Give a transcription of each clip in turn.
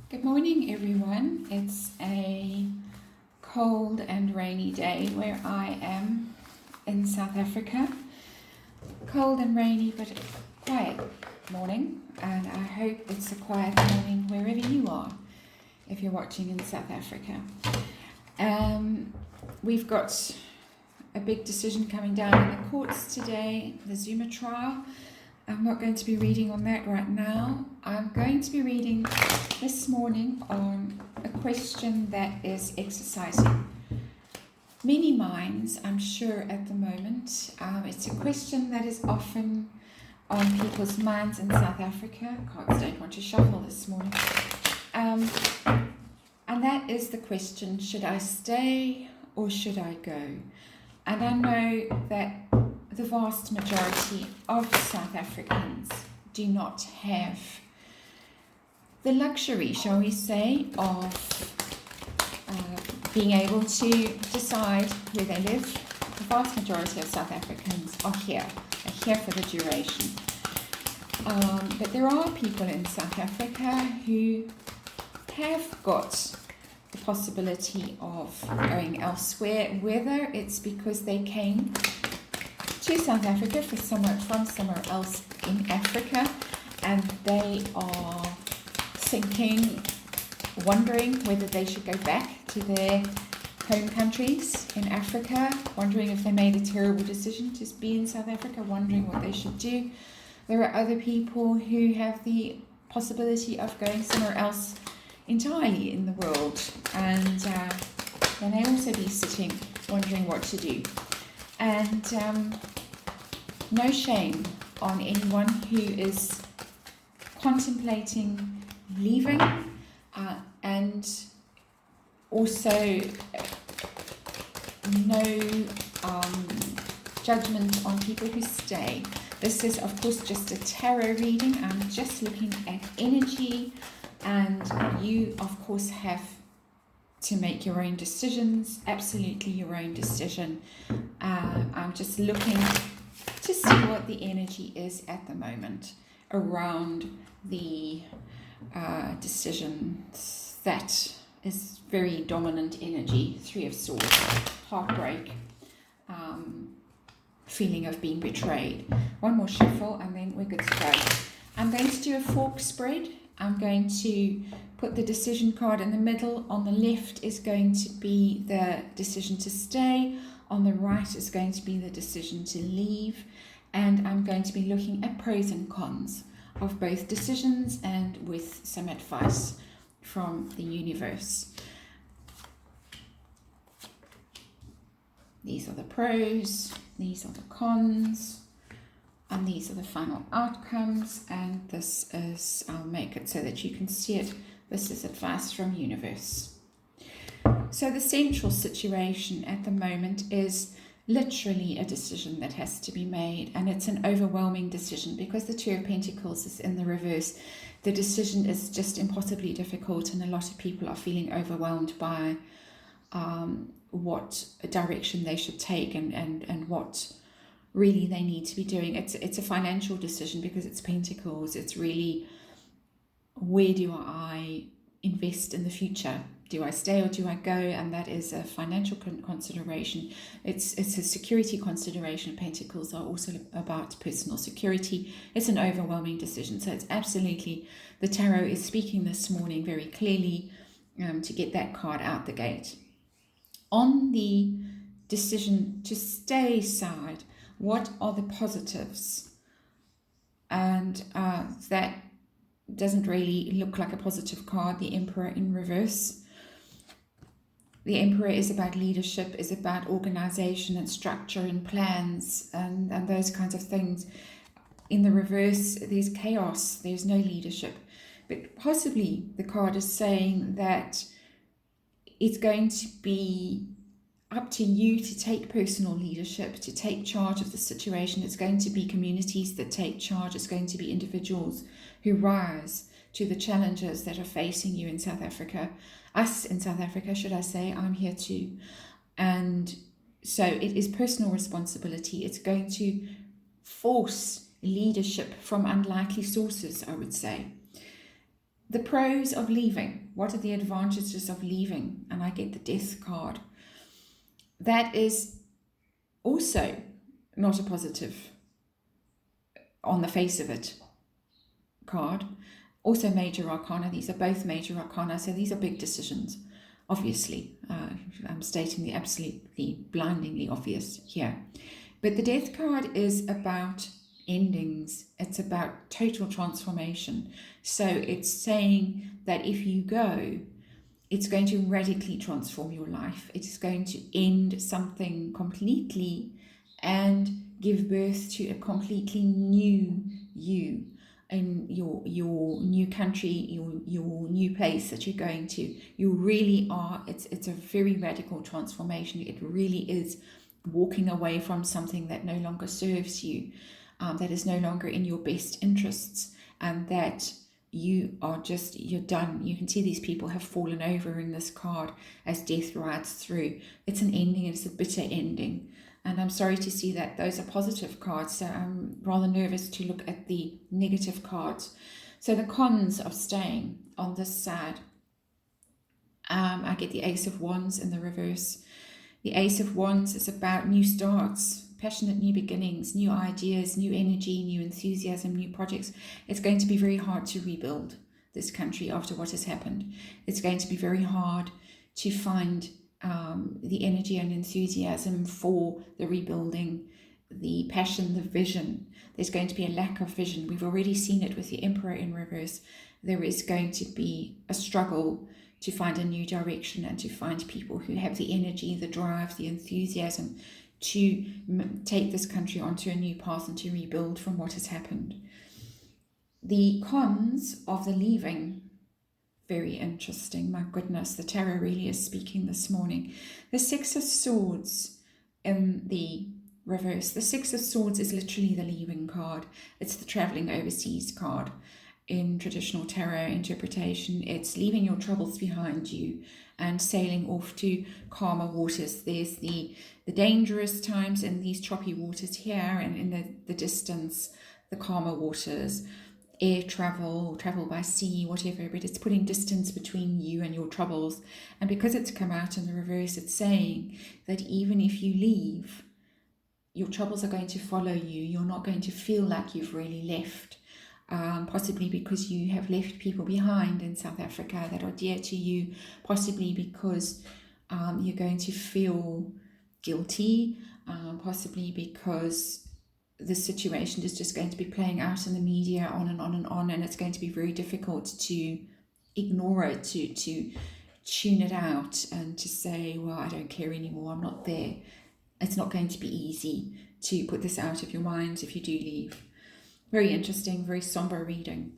Good morning, everyone. It's a cold and rainy day where I am in South Africa. Cold and rainy, but quiet morning, and I hope it's a quiet morning wherever you are, if you're watching in South Africa. We've got a big decision coming down in the courts today, the Zuma trial. I'm not going to be reading on that right now. I'm going to be reading this morning on a question that is exercising many minds, I'm sure, at the moment. It's a question that is often on people's minds in South Africa. Cards don't want to shuffle this morning. And that is the question, should I stay or should I go? And I know that the vast majority of South Africans do not have the luxury, shall we say, of being able to decide where they live. The vast majority of South Africans are here for the duration. But there are people in South Africa who have got the possibility of going elsewhere, whether it's because they came to South Africa from somewhere else in Africa, and they are thinking, wondering whether they should go back to their home countries in Africa, wondering if they made a terrible decision to be in South Africa, wondering what they should do. There are other people who have the possibility of going somewhere else entirely in the world, and they may also be sitting wondering what to do. And no shame on anyone who is contemplating leaving, and also no judgment on people who stay. This is, of course, just a tarot reading. I'm just looking at energy, and you, of course, have to make your own decisions, absolutely your own decision. I'm just looking to see what the energy is at the moment around the decisions. That is very dominant energy. Three of Swords, heartbreak, feeling of being betrayed. One more shuffle and then we're good to go. I'm going to do a fork spread. I'm going to put the decision card in the middle. On the left is going to be the decision to stay. On the right is going to be the decision to leave. And I'm going to be looking at pros and cons of both decisions and with some advice from the universe. These are the pros, these are the cons, and these are the final outcomes. And this is, I'll make it so that you can see it. This is advice from universe. So the central situation at the moment is literally a decision that has to be made, and it's an overwhelming decision because the Two of Pentacles is in the reverse. The decision is just impossibly difficult, and a lot of people are feeling overwhelmed by what direction they should take and what really they need to be doing. It's a financial decision because it's Pentacles. It's really, where do I invest in the future? Do I stay or do I go? And that is a financial consideration. It's a security consideration. Pentacles are also about personal security. It's an overwhelming decision. So it's absolutely, the tarot is speaking this morning very clearly to get that card out the gate. On the decision to stay side, what are the positives? And that doesn't really look like a positive card. The Emperor in reverse. The Emperor is about leadership, is about organization and structure and plans and those kinds of things. In the reverse, there's chaos, there's no leadership. But possibly the card is saying that it's going to be up to you to take personal leadership, to take charge of the situation. It's going to be communities that take charge. It's going to be individuals who rise to the challenges that are facing you in South Africa. Us in South Africa, should I say. I'm here too. And so it is personal responsibility. It's going to force leadership from unlikely sources, I would say. The pros of leaving. What are the advantages of leaving? And I get the death card. That is also not a positive on the face of it card. Also major arcana. These are both major arcana, so these are big decisions, obviously. I'm stating the absolutely blindingly obvious here. But the death card is about endings. It's about total transformation. So it's saying that if you go, it's going to radically transform your life. It is going to end something completely and give birth to a completely new you in your new country, your new place that you're going to. You really are, it's a very radical transformation. It really is walking away from something that no longer serves you, that is no longer in your best interests, and that you're done. You can see these people have fallen over in this card as death rides through. It's an ending, it's a bitter ending. And I'm sorry to see that those are positive cards, so I'm rather nervous to look at the negative cards. So the cons of staying on this side, I get the Ace of Wands in the reverse. The Ace of Wands is about new starts, passionate new beginnings, new ideas, new energy, new enthusiasm, new projects. It's going to be very hard to rebuild this country after what has happened. It's going to be very hard to find the energy and enthusiasm for the rebuilding, the passion, the vision. There's going to be a lack of vision. We've already seen it with the Emperor in reverse. There is going to be a struggle to find a new direction and to find people who have the energy, the drive, the enthusiasm to take this country onto a new path and to rebuild from what has happened. The cons of the leaving, very interesting. My goodness, the tarot really is speaking this morning. The Six of Swords in the reverse. The Six of Swords is literally the leaving card. It's the traveling overseas card. In traditional tarot interpretation, it's leaving your troubles behind you and sailing off to calmer waters. There's the dangerous times in these choppy waters here, and in the distance, the calmer waters, air travel, travel by sea, whatever, but it's putting distance between you and your troubles. And because it's come out in the reverse, it's saying that even if you leave, your troubles are going to follow you. You're not going to feel like you've really left. Possibly because you have left people behind in South Africa that are dear to you, possibly because you're going to feel guilty, possibly because the situation is just going to be playing out in the media on and on and on, and it's going to be very difficult to ignore it, to tune it out and to say, well, I don't care anymore, I'm not there. It's not going to be easy to put this out of your mind if you do leave. Very interesting, very somber reading.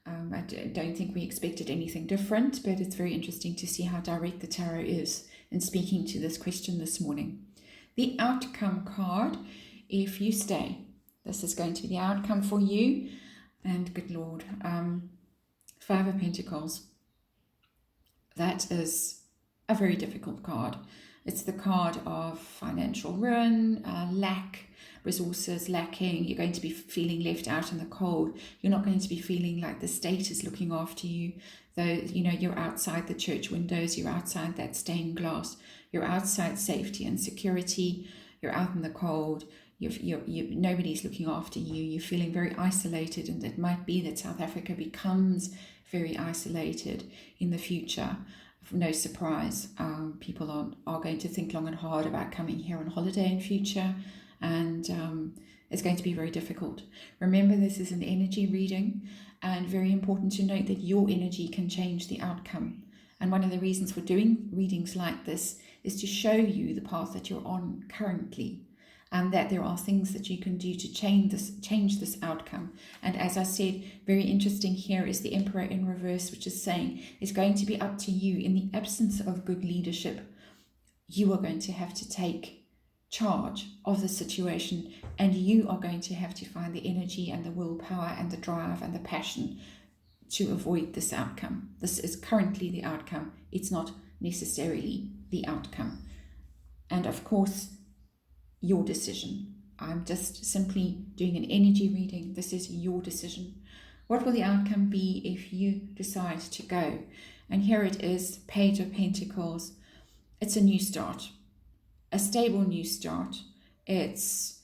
I don't think we expected anything different, but it's very interesting to see how direct the tarot is in speaking to this question this morning. The outcome card, if you stay, this is going to be the outcome for you. And good Lord, Five of Pentacles. That is a very difficult card. It's the card of financial ruin, lack, resources lacking. You're going to be feeling left out in the cold. You're not going to be feeling like the state is looking after you, though, you know, you're outside the church windows, you're outside that stained glass, you're outside safety and security, you're out in the cold, nobody's looking after you, you're feeling very isolated, and it might be that South Africa becomes very isolated in the future. No surprise, people are going to think long and hard about coming here on holiday in future, and it's going to be very difficult. Remember, this is an energy reading, and very important to note that your energy can change the outcome. And one of the reasons for doing readings like this is to show you the path that you're on currently, and that there are things that you can do to change this outcome. And as I said, very interesting here is the Emperor in reverse, which is saying it's going to be up to you. In the absence of good leadership, you are going to have to take charge of the situation, and you are going to have to find the energy and the willpower and the drive and the passion to avoid this outcome. This is currently the outcome. It's not necessarily the outcome. And of course, your decision. I'm just simply doing an energy reading. This is your decision. What will the outcome be if you decide to go? And here it is, Page of Pentacles. It's a new start, a stable new start. It's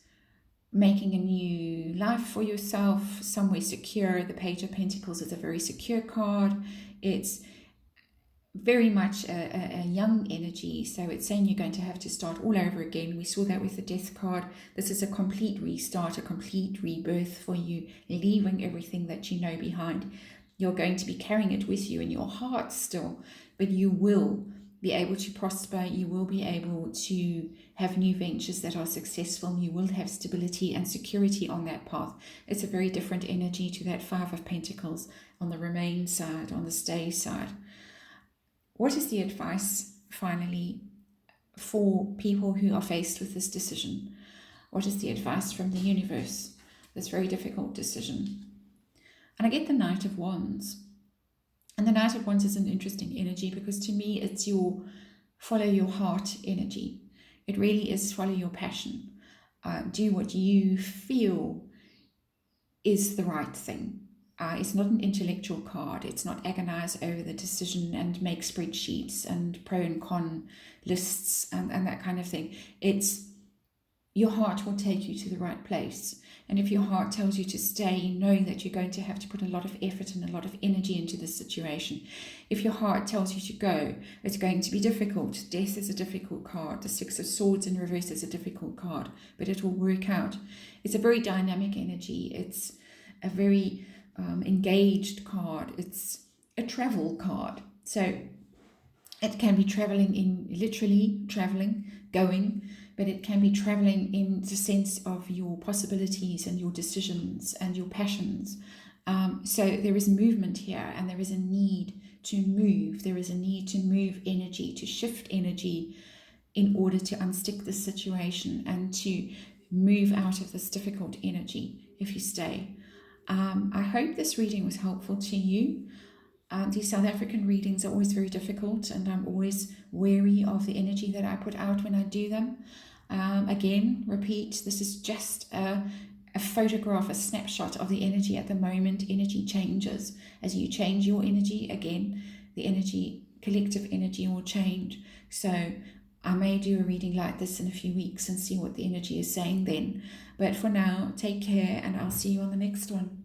making a new life for yourself, somewhere secure. The Page of Pentacles is a very secure card. It's very much a young energy, so it's saying you're going to have to start all over again. We saw that with the Death card. This is a complete restart, a complete rebirth for you, leaving everything that you know behind. You're going to be carrying it with you in your heart still, but you will be able to prosper. You will be able to have new ventures that are successful. You will have stability and security on that path. It's a very different energy to that Five of Pentacles on the remain side, on the stay side. What is the advice, finally, for people who are faced with this decision? What is the advice from the universe? This very difficult decision. And I get the Knight of Wands. And the Knight of Wands is an interesting energy because to me it's your follow your heart energy. It really is follow your passion. Do what you feel is the right thing. It's not an intellectual card. It's not agonize over the decision and make spreadsheets and pro and con lists and that kind of thing. It's your heart will take you to the right place. And if your heart tells you to stay, knowing that you're going to have to put a lot of effort and a lot of energy into this situation. If your heart tells you to go, it's going to be difficult. Death is a difficult card. The Six of Swords in reverse is a difficult card, but it will work out. It's a very dynamic energy. It's a very engaged card. It's a travel card, so it can be traveling in literally traveling, going, but it can be traveling in the sense of your possibilities and your decisions and your passions. So there is movement here, and there is a need to move. There is a need to move energy, to shift energy in order to unstick this situation and to move out of this difficult energy if you stay. I hope this reading was helpful to you. These South African readings are always very difficult, and I'm always wary of the energy that I put out when I do them. Again, repeat, this is just a photograph, a snapshot of the energy at the moment. Energy changes. As you change your energy, again, the energy, collective energy will change. So I may do a reading like this in a few weeks and see what the energy is saying then. But for now, take care, and I'll see you on the next one.